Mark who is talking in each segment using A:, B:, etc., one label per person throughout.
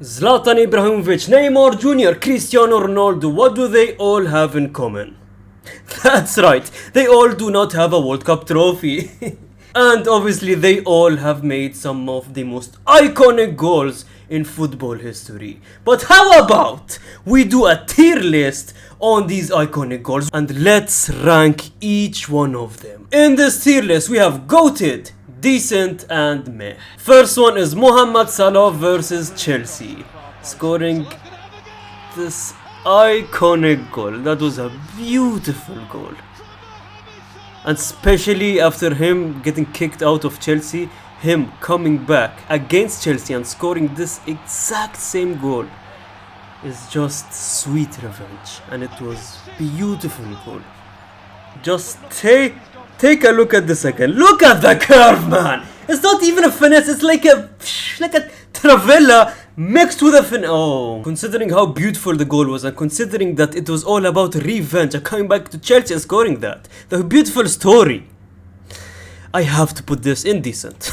A: Zlatan Ibrahimovic, Neymar Jr., Cristiano Ronaldo, what do they all have in common? That's right, they all do not have a World Cup trophy. And obviously they all have made some of the most iconic goals in football history. But how about we do a tier list on these iconic goals and let's rank each one of them. In this tier list we have GOATed, decent and meh. First one is Mohamed Salah versus Chelsea, scoring this iconic goal. That was a beautiful goal, and especially after him getting kicked out of Chelsea, him coming back against Chelsea and scoring this exact same goal is just sweet revenge, and it was beautiful goal. Just take a look at this again. Look at the curve, man. It's not even a finesse. It's like a Travella mixed with a fin. Oh, considering how beautiful the goal was, and considering that it was all about revenge and coming back to Chelsea and scoring that, the beautiful story, I have to put this in decent.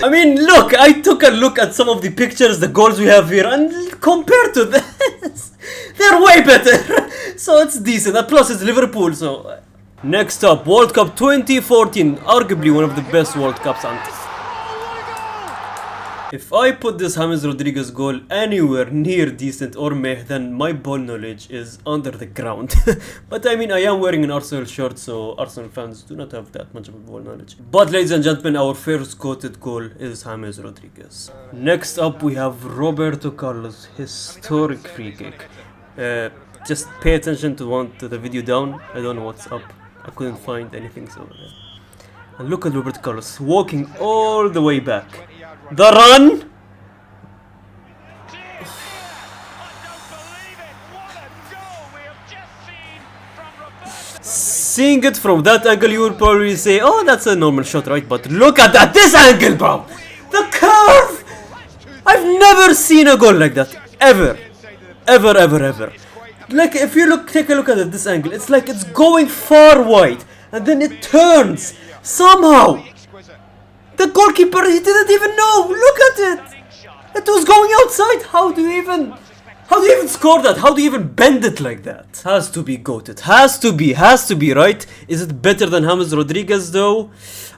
A: I mean, look, I took a look at some of the pictures, the goals we have here, and compared to this, they're way better. So it's decent. And plus it's Liverpool, so. Next up, World Cup 2014, arguably one of the best World Cups. And if I put this James Rodriguez goal anywhere near decent or meh, then my ball knowledge is under the ground. But I mean, I am wearing an Arsenal shirt, so Arsenal fans do not have that much of a ball knowledge. But ladies and gentlemen, our first quoted goal is James Rodriguez. Next up, we have Roberto Carlos, historic free kick. Just pay attention to the video down. I don't know what's up. I couldn't find anything, so and look at Roberto Carlos walking all the way back. The run! Seeing it from that angle, you would probably say, oh, that's a normal shot, right? But look at this angle, bro! The curve! I've never seen a goal like that. Ever. Ever. Like, if you take a look at this angle, it's like it's going far wide, and then it turns somehow. The goalkeeper, he didn't even know. Look at it. It was going outside. How do you even score that? How do you even bend it like that? Has to be goated. Has to be, right? Is it better than James Rodriguez though?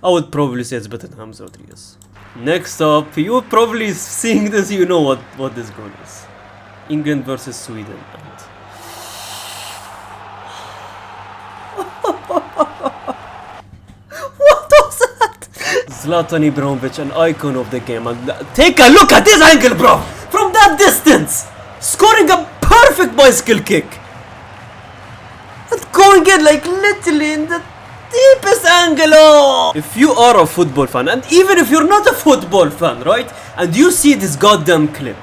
A: I would probably say it's better than James Rodriguez. Next up, you probably seeing this, you know what this goal is. England versus Sweden. What was that? Zlatan Ibrahimovic, an icon of the game, and take a look at this angle, bro! From that distance, scoring a perfect bicycle kick, and going in like literally in the deepest angle. Oh! If you are a football fan, and even if you're not a football fan, right, and you see this goddamn clip,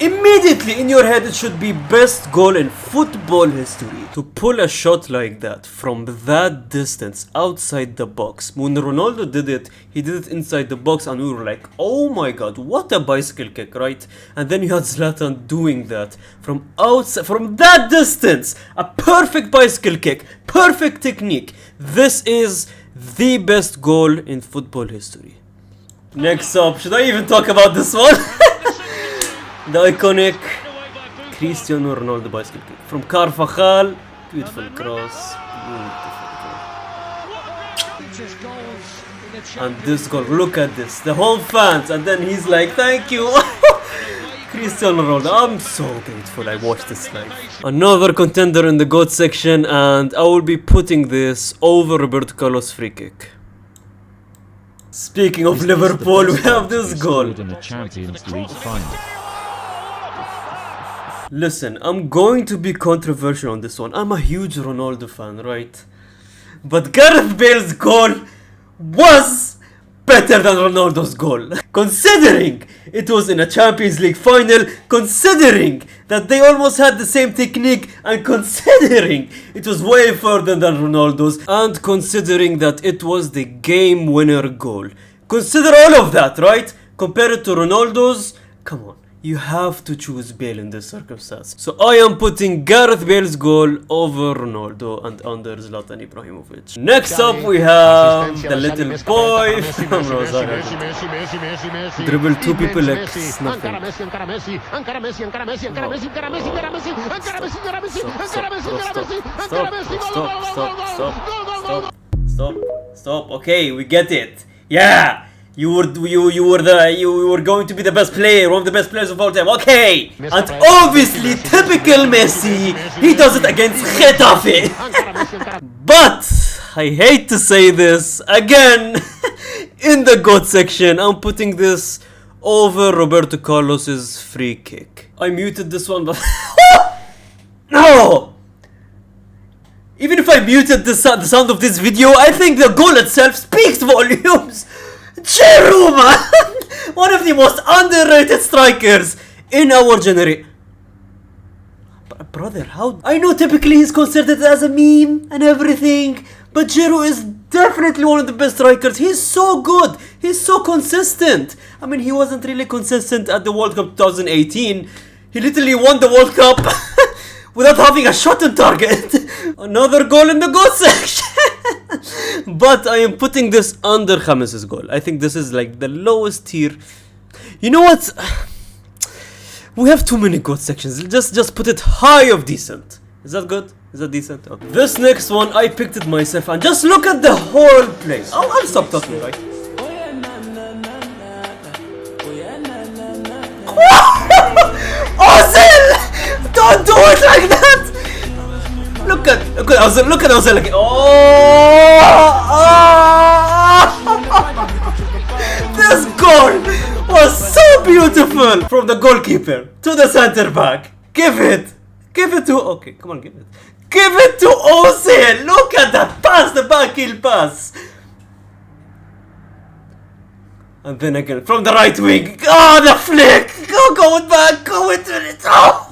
A: immediately in your head it should be best goal in football history. To pull a shot like that from that distance outside the box. When Ronaldo did it, he did it inside the box and we were like, oh my god, what a bicycle kick, right? And then you had Zlatan doing that from outside, from that distance. A perfect bicycle kick, perfect technique. This is the best goal in football history. Next up, should I even talk about this one? The iconic Cristiano Ronaldo bicycle kick from Carvajal. Beautiful cross. Beautiful. And this goal, look at this. The home fans, and then he's like, thank you. Cristiano Ronaldo, I'm so grateful I watched this live. Another contender in the GOAT section, and I will be putting this over Roberto Carlos free kick. Speaking of Liverpool, we have this goal.
B: In the Champions League final.
A: Listen, I'm going to be controversial on this one. I'm a huge Ronaldo fan, right? But Gareth Bale's goal was better than Ronaldo's goal. Considering it was in a Champions League final, considering that they almost had the same technique, and considering it was way further than Ronaldo's, and considering that it was the game winner goal. Consider all of that, right? Compare it to Ronaldo's. Come on. you have to choose Bale in this circumstance. So I am putting Gareth Bale's goal over Ronaldo and under Zlatan Ibrahimovic. Next up we have the little boy from Rosario. Dribble two people like nothing. Stop. Okay, we get it. Yeah. You were going to be the best player, one of the best players of all time. Okay, and obviously typical Messi, he does it against Getafe. But I hate to say this again, in the GOAT section, I'm putting this over Roberto Carlos's free kick. I muted this one, but no. Even if I muted the sound of this video, I think the goal itself speaks volumes. Giroud, man! One of the most underrated strikers in our generation. Brother, how? I know typically he's considered as a meme and everything, but Giroud is definitely one of the best strikers. He's so good. He's so consistent. I mean, he wasn't really consistent at the World Cup 2018. He literally won the World Cup without having a shot on target. Another goal in the goal section. But I am putting this under James' goal. I think this is like the lowest tier. You know what? We have too many GOAT sections. Just put it high of decent. Is that good? Is that decent? Okay. This next one, I picked it myself. And just look at the whole place. I'll stop talking, right? Ozil! Don't do it like that! Look at Ozil again. This goal was so beautiful from the goalkeeper to the center back. Give it to. Okay, come on, give it. Give it to Ozil. Look at that pass, the backheel pass. And then again from the right wing. Oh, the flick. Go it back. Go into it. Oh.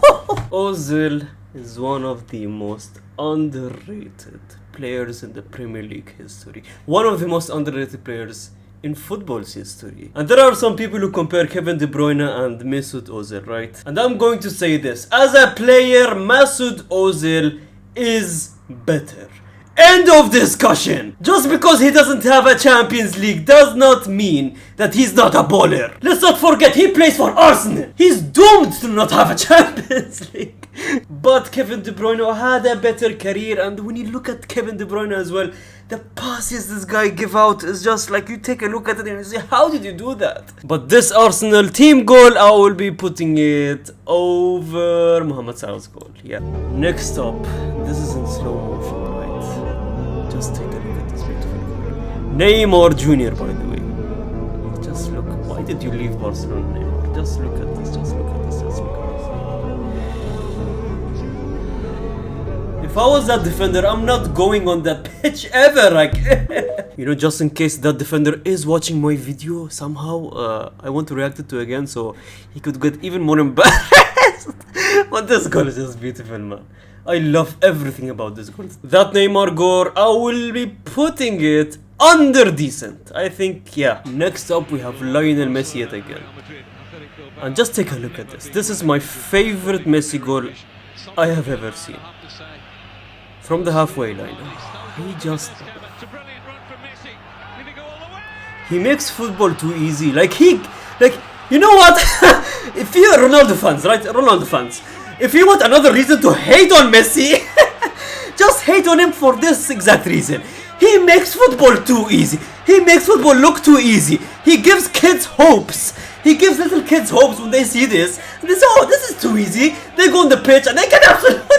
A: Ozil is one of the most underrated players in the Premier League history. One of the most underrated players in football's history. And there are some people who compare Kevin De Bruyne and Mesut Ozil, right? And I'm going to say this. As a player, Mesut Ozil is better. End of discussion. Just because he doesn't have a Champions League does not mean that he's not a baller. Let's not forget, he plays for Arsenal. He's doomed to not have a Champions League. But Kevin De Bruyne had a better career, and when you look at Kevin De Bruyne as well, the passes this guy give out is just like, you take a look at it and you say, how did you do that? But this Arsenal team goal, I will be putting it over Mohamed Salah's goal. Yeah. Next up, this is in slow motion, right? Just take a look at this beautiful goal. Neymar Jr., by the way. Just look. Why did you leave Barcelona, Neymar? Just look at this. Just look at this. Just look at this. If I was that defender, I'm not going on that pitch ever. Like, you know, just in case that defender is watching my video somehow, I want to react it to again, so he could get even more embarrassed. But this goal is just beautiful, man. I love everything about this goal. That Neymar goal, I will be putting it under decent. I think, yeah. Next up, we have Lionel Messi yet again. And just take a look at this. This is my favorite Messi goal I have ever seen. From the halfway line. He makes football too easy. You know what? If you're Ronaldo fans, right? Ronaldo fans. If you want another reason to hate on Messi, just hate on him for this exact reason. He makes football too easy. He makes football look too easy. He gives kids hopes. He gives little kids hopes when they see this. And they say, oh, this is too easy. They go on the pitch and they can absolutely...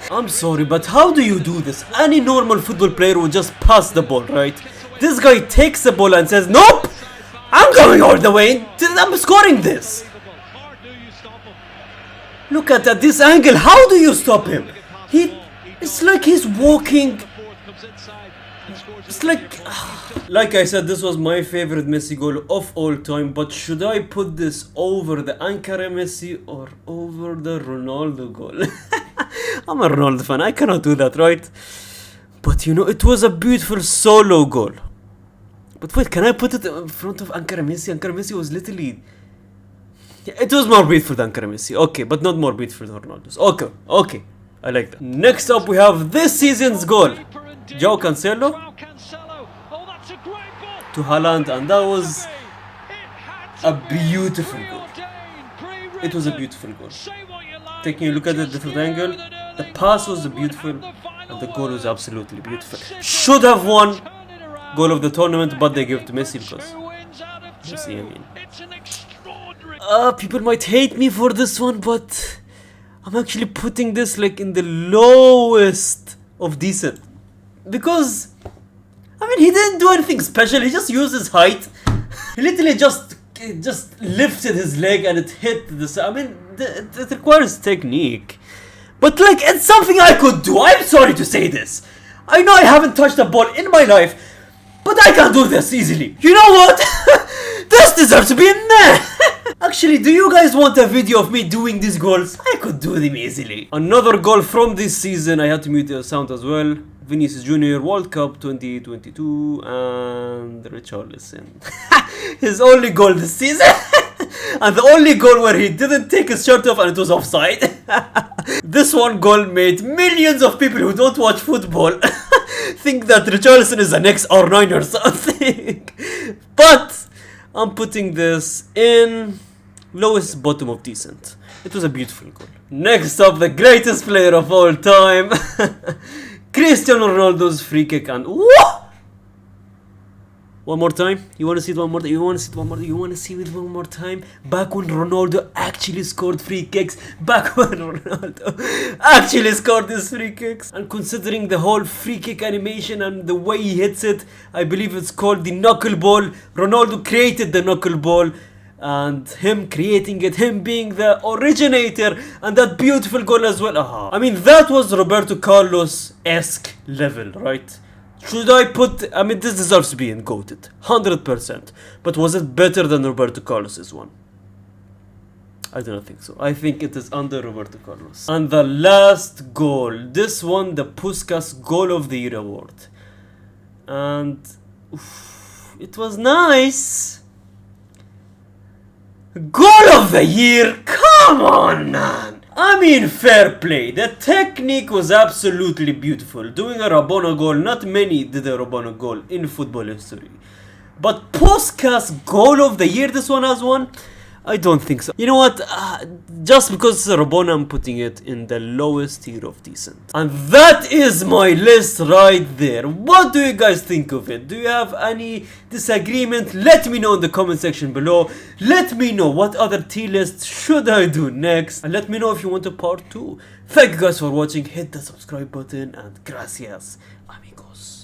A: I'm sorry, but how do you do this? Any normal football player would just pass the ball, right? This guy takes the ball and says, nope! I'm going all the way. I'm scoring this. Look at that, this angle. How do you stop him? It's like he's walking. It's like I said, this was my favorite Messi goal of all time. But should I put this over the Ankara Messi or over the Ronaldo goal? I'm a Ronaldo fan. I cannot do that, right? But you know, it was a beautiful solo goal. But wait, can I put it in front of Ankara Messi? Ankara Messi was literally It was more beautiful than Messi, okay, but not more beautiful than Ronaldo's. Okay, I like that. Next up, we have this season's goal. João Cancelo to Haaland, and that was a beautiful goal. It was a beautiful goal. Taking a look at the different angle, the pass was beautiful, and the goal was absolutely beautiful. Should have won goal of the tournament, but they gave it to Messi because Messi, I mean. People might hate me for this one, but I'm actually putting this like in the lowest of decent. Because, I mean, he didn't do anything special, he just used his height. He literally just lifted his leg and it hit the... I mean, it requires technique. But like, it's something I could do. I'm sorry to say this. I know I haven't touched a ball in my life, but I can do this easily. You know what? This deserves to be in there. Actually, do you guys want a video of me doing these goals? I could do them easily. Another goal from this season. I had to mute the sound as well. Vinicius Jr. World Cup 2022 and Richarlison. His only goal this season. And the only goal where he didn't take his shirt off and it was offside. This one goal made millions of people who don't watch football think that Richarlison is the next R9 or something. But I'm putting this in lowest bottom of decent. It was a beautiful goal. Next up, the greatest player of all time. Cristiano Ronaldo's free kick, and what? One more time. You want to see it one more time? You want to see it one more time? You want to see it one more time? Back when Ronaldo actually scored free kicks. Back when Ronaldo actually scored these free kicks. And considering the whole free kick animation and the way he hits it, I believe it's called the knuckleball. Ronaldo created the knuckleball. And him creating it, him being the originator, and that beautiful goal as well. I mean, that was Roberto Carlos-esque level, right? Should I put... I mean, this deserves to be in GOATed, 100%. But was it better than Roberto Carlos's one? I do not think so. I think it is under Roberto Carlos. And the last goal. This one, the Puskas Goal of the Year award. And... oof, it was nice. Goal of the year? Come on, man! I mean, fair play. The technique was absolutely beautiful. Doing a Rabona goal, not many did a Rabona goal in football history. But Puskas Goal of the Year, this one has one? I don't think so. You know what? Just because it's a Rabona, I'm putting it in the lowest tier of decent. And that is my list right there. What do you guys think of it? Do you have any disagreement? Let me know in the comment section below. Let me know what other tier lists should I do next. And let me know if you want a part 2. Thank you guys for watching. Hit the subscribe button and gracias, amigos.